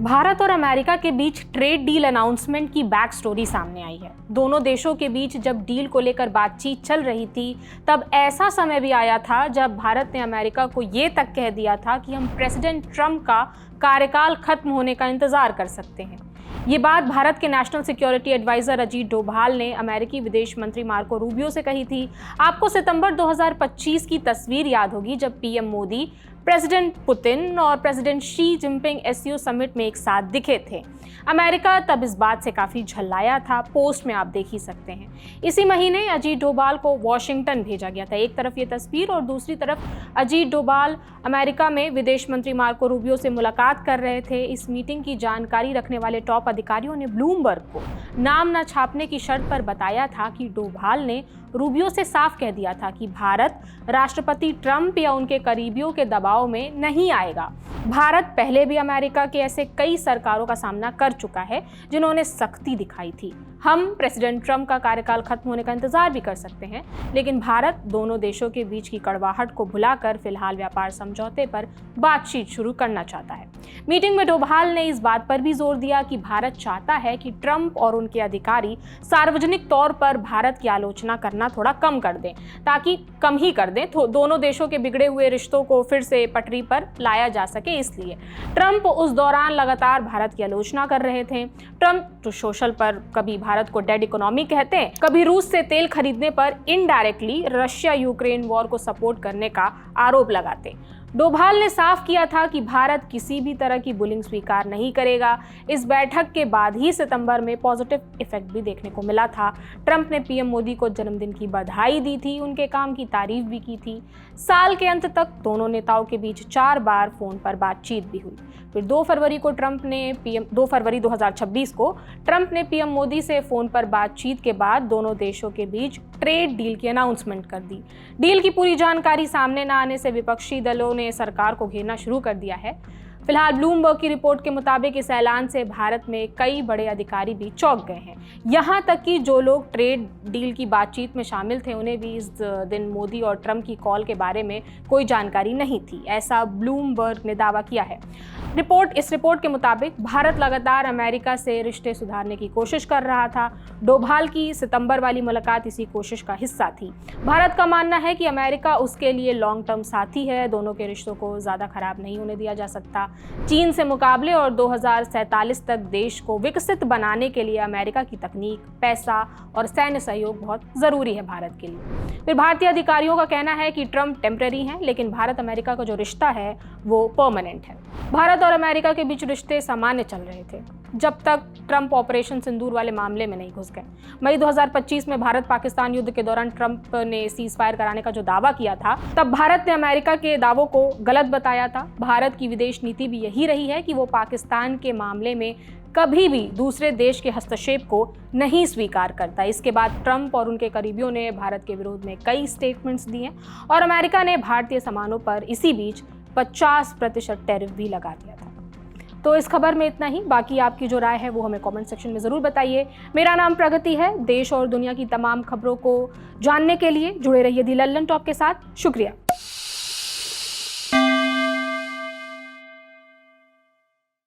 भारत और अमेरिका के बीच trade deal announcement की बैक स्टोरी सामने आई है। दोनों देशों के बीच जब डील को लेकर बातचीत चल रही थी, तब ऐसा समय भी आया था जब भारत ने अमेरिका को ये तक कह दिया था कि हम प्रेसिडेंट ट्रंप का कार्यकाल खत्म होने का इंतजार कर सकते हैं। ये बात भारत के national security advisor Ajit Doval ने अमेरिकी विदेश मंत्री मार्को रूबियो से कही थी। आपको सितंबर 2025 की तस्वीर याद होगी जब पीएम मोदी, प्रेसिडेंट पुतिन और president Xi Jinping SCO summit में एक साथ दिखे थे। अमेरिका तब इस बात से काफ़ी झल्लाया था, पोस्ट में आप देख ही सकते हैं। इसी महीने अजीत डोभाल को वॉशिंगटन भेजा गया था। एक तरफ ये तस्वीर और दूसरी तरफ अजीत डोभाल अमेरिका में विदेश मंत्री मार्को रूबियो से मुलाकात कर रहे थे। इस मीटिंग की जानकारी रखने वाले टॉप अधिकारियों ने ब्लूमबर्ग को नाम न छापने की शर्त पर बताया था कि डोभाल ने रूबियो से साफ कह दिया था कि भारत राष्ट्रपति ट्रंप या उनके करीबियों के दबाव में नहीं आएगा। भारत पहले भी अमेरिका के ऐसे कई सरकारों का सामना कर चुका है जिन्होंने सख्ती दिखाई थी। हम प्रेसिडेंट ट्रंप का कार्यकाल खत्म होने का इंतजार भी कर सकते हैं, लेकिन भारत दोनों देशों के बीच की कड़वाहट को भुलाकर फिलहाल व्यापार समझौते पर बातचीत शुरू करना चाहता है। मीटिंग में डोभाल ने इस बात पर भी जोर दिया कि भारत चाहता है कि ट्रंप और उनके अधिकारी सार्वजनिक तौर पर भारत की आलोचना करना थोड़ा कम कर दें, ताकि कम ही कर दें तो दोनों देशों के बिगड़े हुए रिश्तों को फिर से पटरी पर लाया जा सके। इसलिए ट्रंप उस दौरान लगातार भारत की आलोचना कर रहे थे। ट्रंप तो सोशल पर कभी भारत को डेड इकोनॉमी कहते हैं, कभी रूस से तेल खरीदने पर इनडायरेक्टली रशिया यूक्रेन वॉर को सपोर्ट करने का आरोप लगाते। डोभाल ने साफ किया था कि भारत किसी भी तरह की बुलिंग स्वीकार नहीं करेगा। इस बैठक के बाद ही सितंबर में पॉजिटिव इफेक्ट भी देखने को मिला था। ट्रंप ने पीएम मोदी को जन्मदिन की बधाई दी थी, उनके काम की तारीफ भी की थी। साल के अंत तक दोनों नेताओं के बीच 4 बार फोन पर बातचीत भी हुई। फिर 2 फरवरी 2026 को ट्रंप ने पीएम मोदी से फोन पर बातचीत के बाद दोनों देशों के बीच ट्रेड डील की अनाउंसमेंट कर दी। डील की पूरी जानकारी सामने न आने से विपक्षी दलों ने सरकार को घेरना शुरू कर दिया है। फिलहाल ब्लूमबर्ग की रिपोर्ट के मुताबिक इस ऐलान से भारत में कई बड़े अधिकारी भी चौंक गए हैं। यहां तक कि जो लोग ट्रेड डील की बातचीत में शामिल थे, उन्हें भी इस दिन मोदी और ट्रंप की कॉल के बारे में कोई जानकारी नहीं थी, ऐसा ब्लूमबर्ग ने दावा किया है। इस रिपोर्ट के मुताबिक भारत लगातार अमेरिका से रिश्ते सुधारने की कोशिश कर रहा था। डोभाल की सितंबर वाली मुलाकात इसी कोशिश का हिस्सा थी। भारत का मानना है कि अमेरिका उसके लिए लॉन्ग टर्म साथी है, दोनों के रिश्तों को ज़्यादा खराब नहीं होने दिया जा सकता। चीन से मुकाबले और 2047 तक देश को विकसित बनाने के लिए अमेरिका की तकनीक, पैसा और सैन्य सहयोग बहुत ज़रूरी है भारत के लिए। फिर भारतीय अधिकारियों का कहना है कि ट्रंप टेम्परेरी हैं, लेकिन भारत अमेरिका का जो रिश्ता है वो परमानेंट है। भारत और अमेरिका के बीच रिश्ते सामान्य चल रहे थे जब तक ट्रंप ऑपरेशन सिंदूर वाले मामले में नहीं घुस गए। मई 2025 में भारत पाकिस्तान युद्ध के दौरान ट्रंप ने सीज फायर कराने का जो दावा किया था, तब भारत ने अमेरिका के दावों को गलत बताया था। भारत की विदेश नीति भी यही रही है कि वो पाकिस्तान के मामले में कभी भी दूसरे देश के हस्तक्षेप को नहीं स्वीकार करता। इसके बाद ट्रंप और उनके करीबियों ने भारत के विरोध में कई स्टेटमेंट्स दिए और अमेरिका ने भारतीय सामानों पर इसी बीच 50% टैरिफ भी लगा दिया था। तो इस खबर में इतना ही। बाकी आपकी जो राय है वो हमें कमेंट सेक्शन में ज़रूर बताइए। मेरा नाम प्रगति है। देश और दुनिया की तमाम खबरों को जानने के लिए जुड़े रहिए दी लल्लन टॉप के साथ। शुक्रिया।